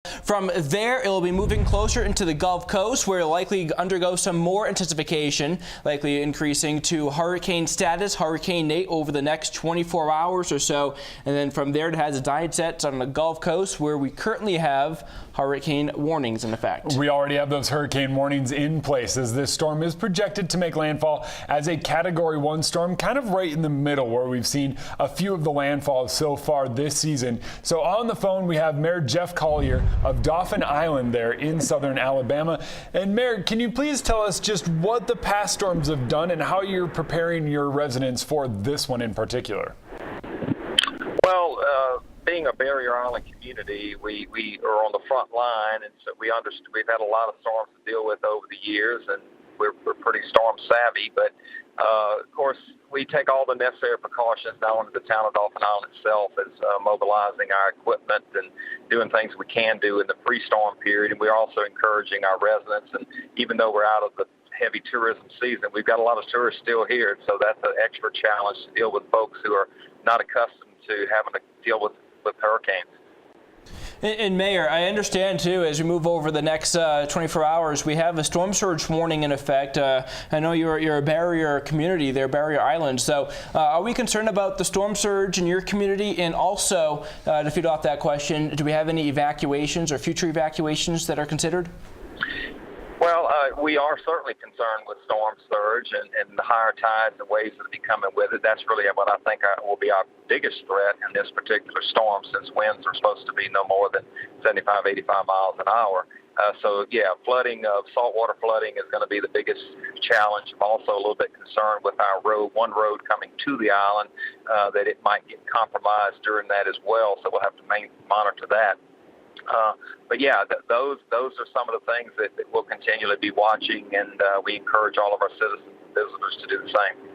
From there, it will be moving closer into the Gulf Coast, where it will likely undergo some more intensification, likely increasing to hurricane status, Hurricane Nate, over the next 24 hours or so. And then from there, it has its eyes set on the Gulf Coast, where we currently have hurricane warnings in effect. We already have those hurricane warnings in place, as this storm is projected to make landfall as a Category 1 storm, kind of right in the middle where we've seen a few of the landfalls so far this season. So on the phone, we have Mayor Jeff Collier of Dauphin Island there in southern Alabama. And Mayor, can you please tell us just what the past storms have done and how you're preparing your residents for this one in particular? Well, being a barrier island community, we are on the front line, and so we've had a lot of storms to deal with over the years, and we're pretty storm savvy. But of course, we take all the necessary precautions. Not only the town of Dauphin Island itself is mobilizing our equipment and doing things we can do in the pre-storm period, and we're also encouraging our residents. And even though we're out of the heavy tourism season, we've got a lot of tourists still here, so that's an extra challenge to deal with folks who are not accustomed to having to deal with hurricanes. And Mayor, I understand too, as we move over the next 24 hours, we have a storm surge warning in effect. I know you're a barrier community there, Barrier Island. So are we concerned about the storm surge in your community? And also, to feed off that question, do we have any evacuations or future evacuations that are considered? Well, we are certainly concerned with storm surge and the higher tides and waves that are coming with it. That's really what I think will be our biggest threat in this particular storm, since winds are supposed to be no more than 75, 85 miles an hour. So, yeah, saltwater flooding is going to be the biggest challenge. I'm also a little bit concerned with our one road coming to the island, that it might get compromised during that as well. So we'll have to monitor that. But yeah, those are some of the things that we'll continually be watching, and we encourage all of our citizens and visitors to do the same.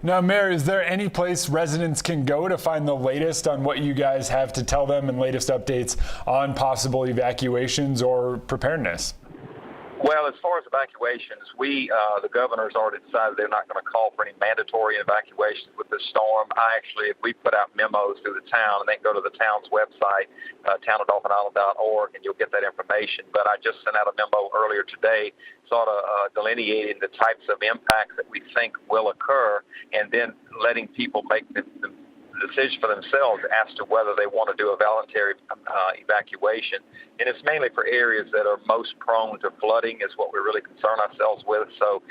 Now, Mayor, is there any place residents can go to find the latest on what you guys have to tell them and latest updates on possible evacuations or preparedness? Well, as far as evacuations, the governor's already decided they're not going to call for any mandatory evacuations with this storm. We put out memos through the town, and they can go to the town's website, townofdauphinisland.org, and you'll get that information. But I just sent out a memo earlier today, sort of delineating the types of impacts that we think will occur, and then letting people make the decision for themselves as to whether they want to do a voluntary evacuation. And it's mainly for areas that are most prone to flooding is what we really concern ourselves with. So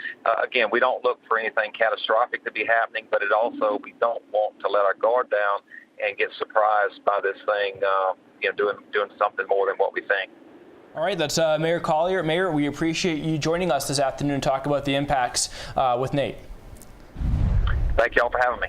again, we don't look for anything catastrophic to be happening, but we don't want to let our guard down and get surprised by this thing doing something more than what we think. All right, that's Mayor Collier. Mayor, we appreciate you joining us this afternoon to talk about the impacts with Nate. Thank you all for having me.